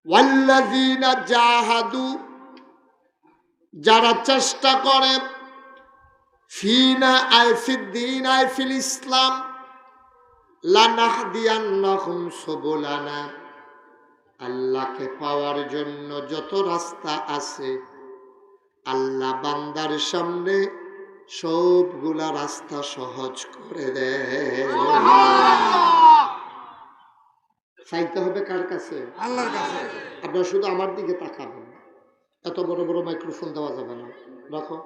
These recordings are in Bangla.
ওয়াল্লাযীনা জাহাদু, যারা চেষ্টা করে, ফিনা আই ফিদ্দীন আই ফিল ইসলাম, লানাহদিয়ান্নাহুম সুবুলানা, আল্লাহকে পাওয়ার জন্য যত রাস্তা আছে আল্লাহ বান্দার সামনে সবগুলা রাস্তা সহজ করে দেয়। চাইতে হবে কার কাছে? আল্লাহর কাছে। আপনারা শুধু আমার দিকে তাকাবেন, এত বড় বড় মাইক্রোফোন দেওয়া যাবে না, রাখো।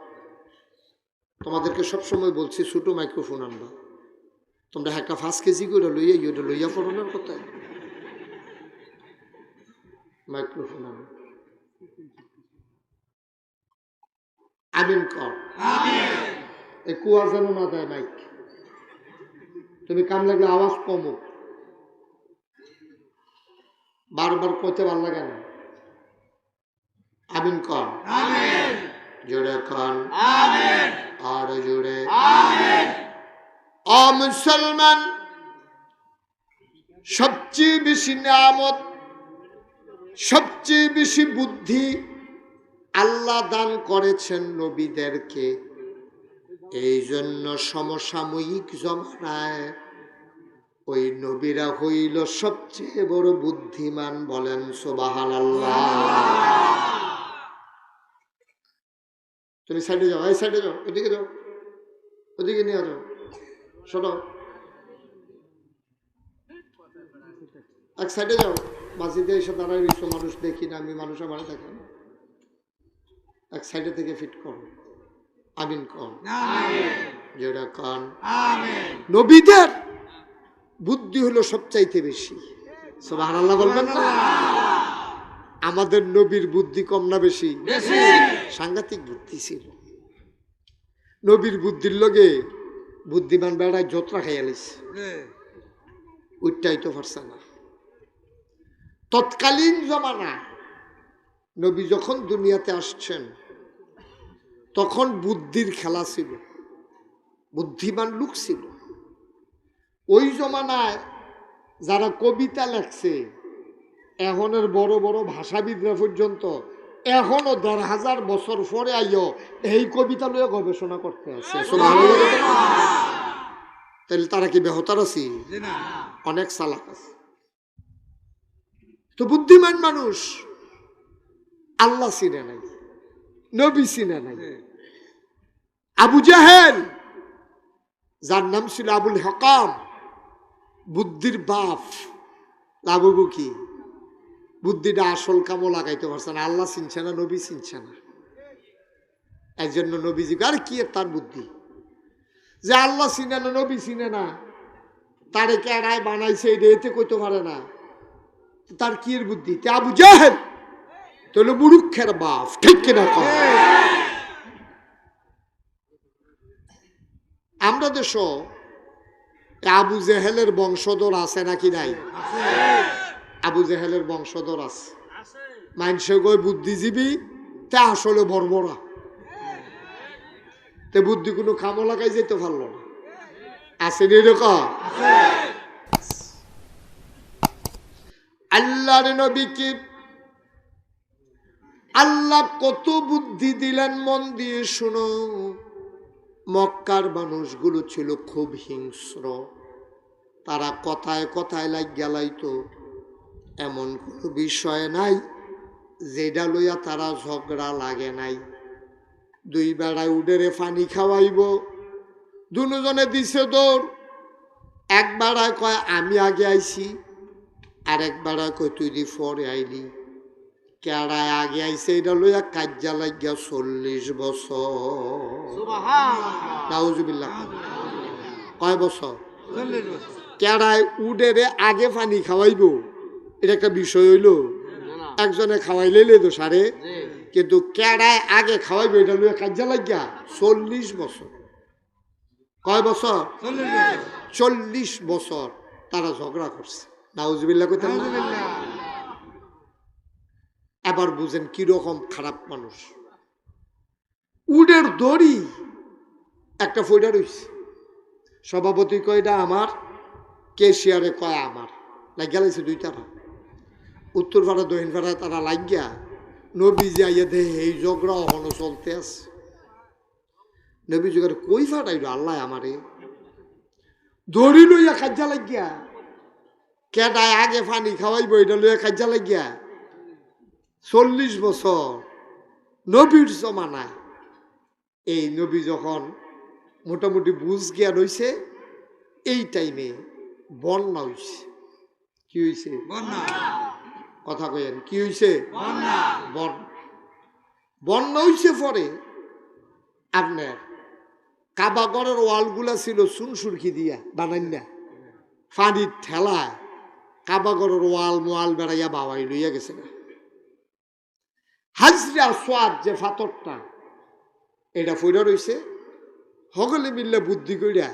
তোমাদেরকে সবসময় বলছি ছোট মাইক্রোফোন আনবা, তোমরা একটা 5 কেজি করে লইয়া পড়ো না, কোথায় মাইক্রোফোন আনো। আমিন কর, এই কুয়া যেন না দেয় মাইক। তুমি কাম লাগলে আওয়াজ কমো, বারবার কইতে ভাল লাগে না। আমিন কর, জোরে কর, আর জোরে। ও মুসলমান, সবচেয়ে বেশি নিয়ামত, সবচেয়ে বেশি বুদ্ধি আল্লাহ দান করেছেন নবীদেরকে। এই জন্য সমসাময়িক জমানায় ওই নবীরা হইল সবচেয়ে বড় বুদ্ধিমান। বলেন সুবহানাল্লাহ। তুমি সাইডে যাও, এই সাইডে যাও, ওদিকে যাও, ওদিকে নিয়ে যাও, শোনো, এক সাইডে যাও। মাঝিতে এসে দাঁড়ায় রইছো, মানুষ দেখি না আমি, মানুষ আমার দেখে না। এক সাইডে থেকে ফিট করো, আমিন কর, যেটা কন। নবীদের বুদ্ধি হলো সবচাইতে বেশি। সুবহানাল্লাহ বলবেন না? আমাদের নবীর বুদ্ধি কম না বেশি? সাংঘাতিক বুদ্ধি ছিল নবীর। বুদ্ধির লগে বুদ্ধিমান বেড়ায় যত্রা খাইয়ালিস, উঠটাইতে পারছে না। তৎকালীন জমানা নবী যখন দুনিয়াতে আসছেন তখন বুদ্ধির খেলা ছিল, বুদ্ধিমান লোক ছিল। ওই জমানায় যারা কবিতা লেখছে, এখনের বড় বড় ভাষাবিদরা পর্যন্ত এখনো ১,৫০০ বছর পরে আইও এই কবিতা লইয়া গবেষণা করতে আছে। তাহলে তারা কি বেহতার আছে? অনেক চালাক আছে। তো বুদ্ধিমান মানুষ আল্লাহ চিনে নাই, নবী চিনে নাই। আবু জাহেল, যার নাম ছিল আবুল হকাম, বুদ্ধির বাপ, লাভবু কি? বুদ্ধিটা আসল কামও লাগাইতে পারছে না। আল্লাহ চিনছে না, নবী চিনছে না। এই জন্য নবীজি আর কি তার বুদ্ধি, যে আল্লাহ চিনে না, নবী চিনে না, তারে কেডায় বানাইছে এটা এতে কইতে পারে না, তার কি এর বুদ্ধি? তে আবু জাহেল তাহলে মুরুক্ষের বাপ, ঠিক কিনা? আমরা দেশ আবু জেহেলের বংশধর আছে নাকি নাই? আবু জেহেলের বংশধর আছে। মানুষে কই বুদ্ধিজীবী, তা আসলে বর্বরা। তে বুদ্ধি কোনো কামও লাগাই যেতে পারলো না। আসেনি এরকম? আল্লাহর নবীকে আল্লাহ কত বুদ্ধি দিলেন, মন দিয়ে শুনো। মক্কার মানুষগুলো ছিল খুব হিংস্র, তারা কথায় কথায় লাগিয়া লাইতো। এমন কোনো বিষয় নাই যেটা লইয়া তারা ঝগড়া লাগে নাই। 2 বেড়ায় উডেরে পানি খাওয়াইব, দুজনে দিছে দৌড়। এক বেড়ায় কয় আমি আগে আইছি, আর এক বেড়ায় কয় তুই দি পরে আইলি। কেড়ায় আগে আইছে এটা লইয়া কাজ্জা লাগিয়া 40 বছর। নাউজুবিল্লাহ। কয় বছর? কেড়ায় উডেরে আগে পানি খাওয়াইব, এটা একটা বিষয় হইল? একজনে খাওয়াইলে তো সারে, কিন্তু কেড়ায় আগে খাওয়াইবে এটা লইয়া কাজ্জা লাগিয়া 40 বছর। কয় বছর? 40 বছর তারা ঝগড়া করছে। নাউজুবিল্লাহ কইতেন না? এবার বুঝেন কিরকম খারাপ মানুষ। উডের দড়ি একটা ফইডা রইছে, সভাপতি কয়টা আমার, কেশিয়ারে কয় আমার, লাগিয়া লাইছে 2 তারা। উত্তর পাড়া দক্ষিণ পাড়ায় তারা লাগিয়া নবী যে আইয়া দেহে এই ঝগড়া এখনো চলতে আছে। নবী যুগের কই ফাটাইল আল্লাহ আমারে দড়ি লইয়া কাজা লাগিয়া কেডায় আগে পানি খাওয়াইব এটা লইয়া কাজা লাগিয়া 40 বছর নবীর জমানায়। এই নবী যখন মোটামুটি বুঝ গিয়া রইছে এই টাইমে বন্যা হইছে। কি হইছে? কথা কইেন কি হইছে? বন্যা হইছে। পরে আপনার কাবাগরের ওয়ালগুলা ছিল সুনসুরকি দিয়া বানাই না, পানির ঠেলায় কাবাগরের ওয়াল মোয়াল বেড়াইয়া বাবাই লইয়া গেছে না। হাজরে আসওয়াদ যে ফাতরটা এটা ফইরা রইছে, সকলে মিললে বুদ্ধি কইরা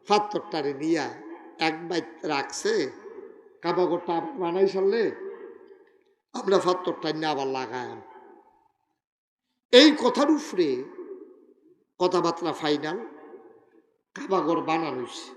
ফাতরটারে নিয়া এক বাইত রাখছে। কাবাগরটা বানাই সারলে আমরা ফাতরটা নিয়ে আবার লাগাই। এই কথার উপরে কথাবার্তা ফাইনাল কাবাগর বানানো হইছে।